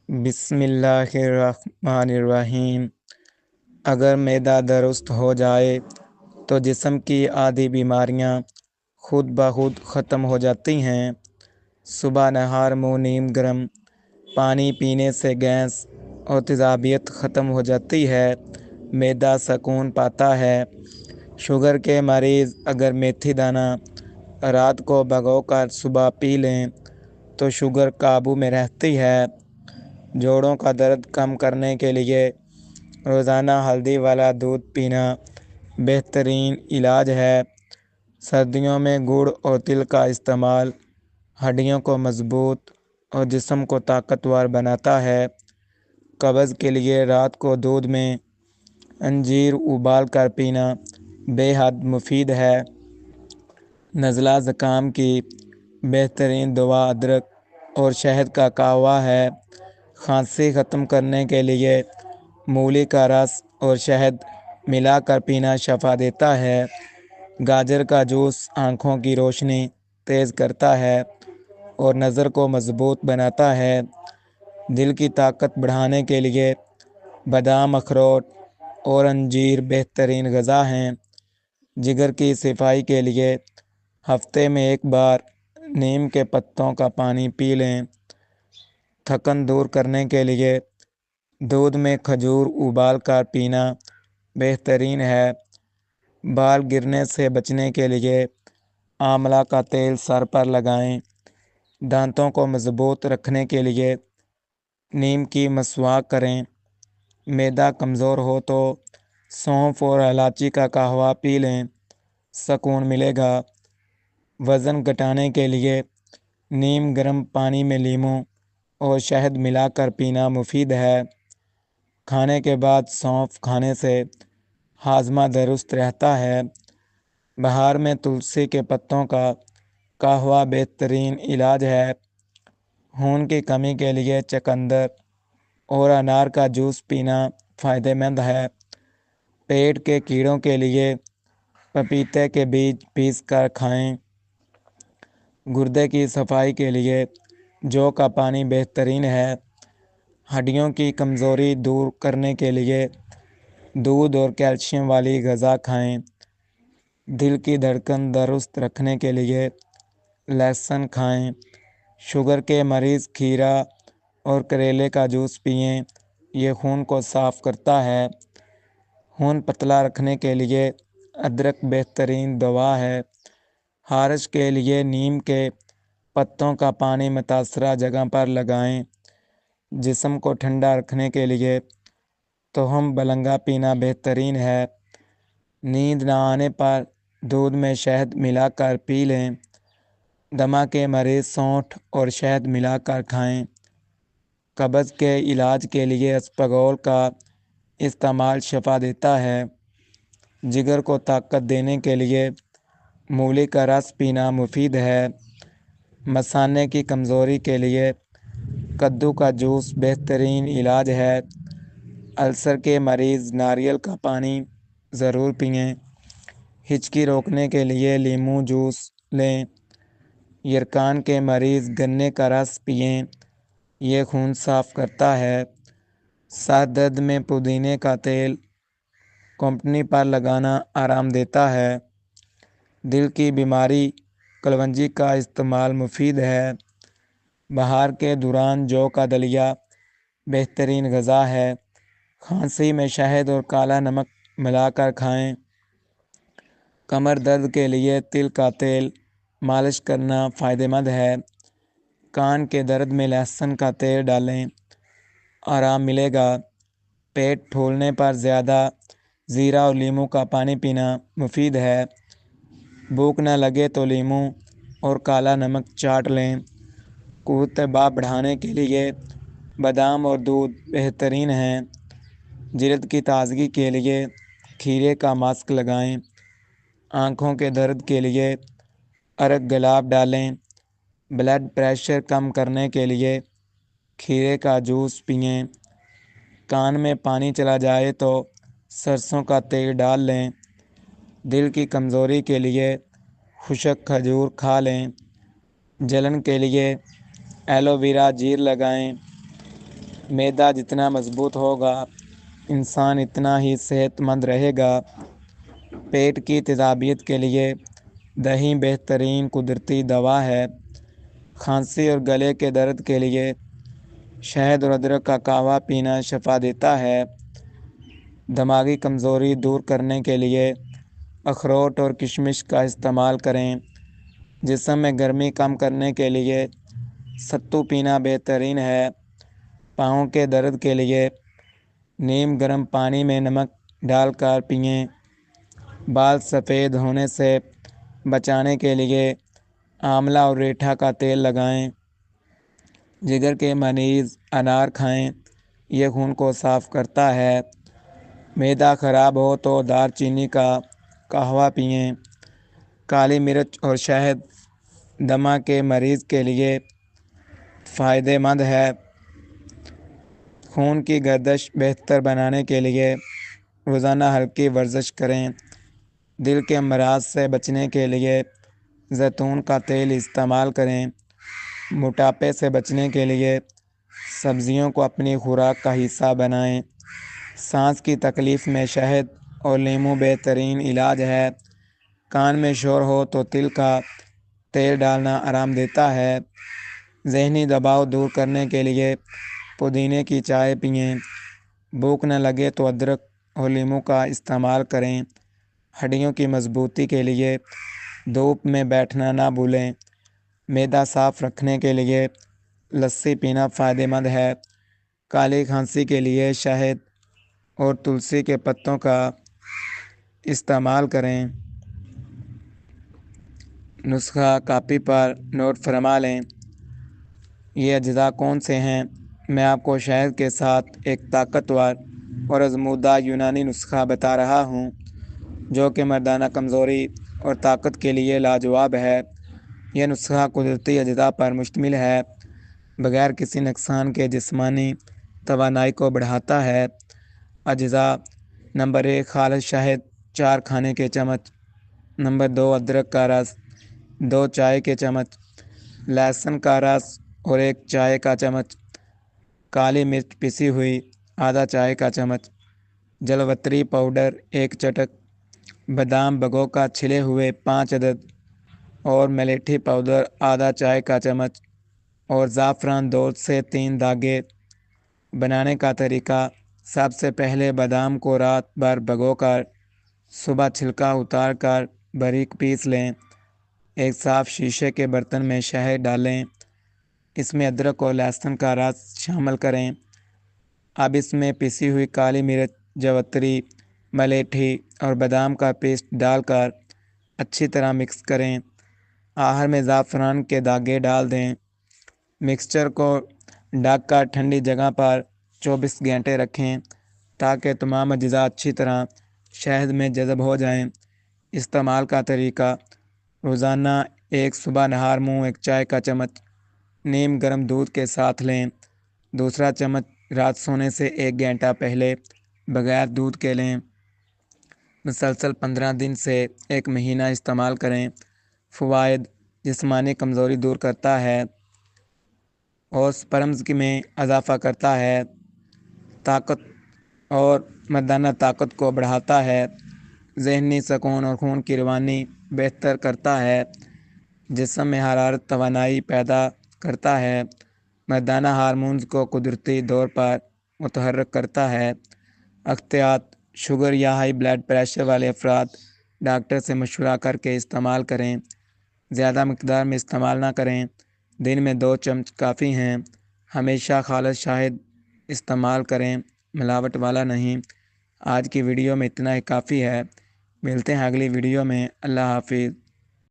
بسم اللہ الرحمن الرحیم۔ اگر معدہ درست ہو جائے تو جسم کی آدھی بیماریاں خود بخود ختم ہو جاتی ہیں۔ صبح نہار منہ نیم گرم پانی پینے سے گیس اور تیزابیت ختم ہو جاتی ہے، معدہ سکون پاتا ہے۔ شوگر کے مریض اگر میتھی دانہ رات کو بھگو کر صبح پی لیں تو شوگر قابو میں رہتی ہے۔ جوڑوں کا درد کم کرنے کے لیے روزانہ ہلدی والا دودھ پینا بہترین علاج ہے۔ سردیوں میں گڑ اور تل کا استعمال ہڈیوں کو مضبوط اور جسم کو طاقتور بناتا ہے۔ قبض کے لیے رات کو دودھ میں انجیر ابال کر پینا بے حد مفید ہے۔ نزلہ زکام کی بہترین دوا ادرک اور شہد کا قہوہ ہے۔ کھانسی ختم کرنے کے لیے مولی کا رس اور شہد ملا کر پینا شفا دیتا ہے۔ گاجر کا جوس آنکھوں کی روشنی تیز کرتا ہے اور نظر کو مضبوط بناتا ہے۔ دل کی طاقت بڑھانے کے لیے بادام، اخروٹ اور انجیر بہترین غذا ہیں۔ جگر کی صفائی کے لیے ہفتے میں ایک بار نیم کے پتوں کا پانی پی لیں۔ تھکن دور کرنے کے لیے دودھ میں کھجور ابال کر پینا بہترین ہے۔ بال گرنے سے بچنے کے لیے آملہ کا تیل سر پر لگائیں۔ دانتوں کو مضبوط رکھنے کے لیے نیم کی مسواک کریں۔ معدہ کمزور ہو تو سونف اور الائچی کا قہوہ پی لیں، سکون ملے گا۔ وزن گھٹانے کے لیے نیم گرم پانی میں لیموں اور شہد ملا کر پینا مفید ہے۔ کھانے کے بعد سونف کھانے سے ہاضمہ درست رہتا ہے۔ بہار میں تلسی کے پتوں کا قہوہ بہترین علاج ہے۔ خون کی کمی کے لیے چقندر اور انار کا جوس پینا فائدہ مند ہے۔ پیٹ کے کیڑوں کے لیے پپیتے کے بیج پیس کر کھائیں۔ گردے کی صفائی کے لیے جو کا پانی بہترین ہے۔ ہڈیوں کی کمزوری دور کرنے کے لیے دودھ اور کیلشیم والی غذا کھائیں۔ دل کی دھڑکن درست رکھنے کے لیے لہسن کھائیں۔ شوگر کے مریض کھیرا اور کریلے کا جوس پئیں، یہ خون کو صاف کرتا ہے۔ خون پتلا رکھنے کے لیے ادرک بہترین دوا ہے۔ خارش کے لیے نیم کے پتوں کا پانی متاثرہ جگہ پر لگائیں۔ جسم کو ٹھنڈا رکھنے کے لیے تہم بلنگا پینا بہترین ہے۔ نیند نہ آنے پر دودھ میں شہد ملا کر پی لیں۔ دمہ کے مریض سونٹھ اور شہد ملا کر کھائیں۔ قبض کے علاج کے لیے اسپغول کا استعمال شفا دیتا ہے۔ جگر کو طاقت دینے کے لیے مولی کا رس پینا مفید ہے۔ مثانے کی کمزوری کے لیے کدو کا جوس بہترین علاج ہے۔ السر کے مریض ناریل کا پانی ضرور پئیں۔ ہچکی روکنے کے لیے لیموں جوس لیں۔ یرقان کے مریض گنے کا رس پئیں، یہ خون صاف کرتا ہے۔ سر درد میں پودینے کا تیل کونپنی پر لگانا آرام دیتا ہے۔ دل کی بیماری کلونجی کا استعمال مفید ہے۔ بہار کے دوران جو کا دلیا بہترین غذا ہے۔ کھانسی میں شہد اور کالا نمک ملا کر کھائیں۔ کمر درد کے لیے تل کا تیل مالش کرنا فائدہ مند ہے۔ کان کے درد میں لہسن کا تیل ڈالیں، آرام ملے گا۔ پیٹ پھولنے پر زیادہ زیرہ اور لیموں کا پانی پینا مفید ہے۔ بھوک نہ لگے تو لیموں اور کالا نمک چاٹ لیں۔ قوت باہ بڑھانے کے لیے بادام اور دودھ بہترین ہیں۔ جلد کی تازگی کے لیے کھیرے کا ماسک لگائیں۔ آنکھوں کے درد کے لیے ارگ گلاب ڈالیں۔ بلڈ پریشر کم کرنے کے لیے کھیرے کا جوس پئیں۔ کان میں پانی چلا جائے تو سرسوں کا تیل ڈال لیں۔ دل کی کمزوری کے لیے خشک کھجور کھا لیں۔ جلن کے لیے ایلو ویرا جیل لگائیں۔ معدہ جتنا مضبوط ہوگا انسان اتنا ہی صحت مند رہے گا۔ پیٹ کی تیزابیت کے لیے دہی بہترین قدرتی دوا ہے۔ کھانسی اور گلے کے درد کے لیے شہد اور ادرک کا قہوہ پینا شفا دیتا ہے۔ دماغی کمزوری دور کرنے کے لیے اخروٹ اور کشمش کا استعمال کریں۔ جسم میں گرمی کم کرنے کے لیے ستو پینا بہترین ہے۔ پاؤں کے درد کے لیے نیم گرم پانی میں نمک ڈال کر پئیں۔ بال سفید ہونے سے بچانے کے لیے آملہ اور ریٹھا کا تیل لگائیں۔ جگر کے مریض انار کھائیں، یہ خون کو صاف کرتا ہے۔ معدہ خراب ہو تو دار چینی کا قہوہ پئیں۔ کالی مرچ اور شہد دمہ کے مریض کے لیے فائدہ مند ہے۔ خون کی گردش بہتر بنانے کے لیے روزانہ ہلکی ورزش کریں۔ دل کے امراض سے بچنے کے لیے زیتون کا تیل استعمال کریں۔ موٹاپے سے بچنے کے لیے سبزیوں کو اپنی خوراک کا حصہ بنائیں۔ سانس کی تکلیف میں شہد اور لیموں بہترین علاج ہے۔ کان میں شور ہو تو تل کا تیل ڈالنا آرام دیتا ہے۔ ذہنی دباؤ دور کرنے کے لیے پودینے کی چائے پئیں۔ بھوک نہ لگے تو ادرک اور لیموں کا استعمال کریں۔ ہڈیوں کی مضبوطی کے لیے دھوپ میں بیٹھنا نہ بھولیں۔ معدہ صاف رکھنے کے لیے لسی پینا فائدہ مند ہے۔ کالی کھانسی کے لیے شہد اور تلسی کے پتوں کا استعمال کریں۔ نسخہ کاپی پر نوٹ فرما لیں۔ یہ اجزاء کون سے ہیں؟ میں آپ کو شہد کے ساتھ ایک طاقتور اور آزمودہ یونانی نسخہ بتا رہا ہوں جو کہ مردانہ کمزوری اور طاقت کے لیے لاجواب ہے۔ یہ نسخہ قدرتی اجزاء پر مشتمل ہے، بغیر کسی نقصان کے جسمانی توانائی کو بڑھاتا ہے۔ اجزاء: نمبر 1 خالص شہد 4 کھانے کے چمچ۔ نمبر 2 ادرک کا رس 2 چائے کے چمچ۔ لہسن کا رس اور 1 چائے کا چمچ۔ کالی مرچ پسی ہوئی آدھا چائے کا چمچ۔ جلوتری پاؤڈر 1 چٹک۔ بادام بھگو کر چھلے ہوئے 5 عدد اور ملیٹھی پاؤڈر آدھا چائے کا چمچ اور زعفران 2 سے 3 دھاگے۔ بنانے کا طریقہ: سب سے پہلے بادام کو رات بھر بھگو کر صبح چھلکا اتار کر باریک پیس لیں۔ ایک صاف شیشے کے برتن میں شہد ڈالیں، اس میں ادرک اور لہسن کا رس شامل کریں۔ اب اس میں پسی ہوئی کالی مرچ، جوتری، ملیٹھی اور بادام کا پیسٹ ڈال کر اچھی طرح مکس کریں۔ آخر میں زعفران کے دھاگے ڈال دیں۔ مکسچر کو ڈھک کر ٹھنڈی جگہ پر 24 گھنٹے رکھیں تاکہ تمام اجزاء اچھی طرح شہد میں جذب ہو جائیں۔ استعمال کا طریقہ: روزانہ ایک صبح نہار منہ 1 چائے کا چمچ نیم گرم دودھ کے ساتھ لیں۔ دوسرا چمچ رات سونے سے 1 گھنٹہ پہلے بغیر دودھ کے لیں۔ مسلسل 15 دن سے 1 مہینہ استعمال کریں۔ فوائد: جسمانی کمزوری دور کرتا ہے اور سپرمز میں اضافہ کرتا ہے۔ طاقت اور مردانہ طاقت کو بڑھاتا ہے۔ ذہنی سکون اور خون کی روانی بہتر کرتا ہے۔ جسم میں حرارت توانائی پیدا کرتا ہے۔ مردانہ ہارمونز کو قدرتی طور پر متحرک کرتا ہے۔ احتیاط: شوگر یا ہائی بلڈ پریشر والے افراد ڈاکٹر سے مشورہ کر کے استعمال کریں۔ زیادہ مقدار میں استعمال نہ کریں، دن میں 2 چمچ کافی ہیں۔ ہمیشہ خالص شہد استعمال کریں، ملاوٹ والا نہیں۔ آج کی ویڈیو میں اتنا ہی کافی ہے۔ ملتے ہیں اگلی ویڈیو میں۔ اللہ حافظ۔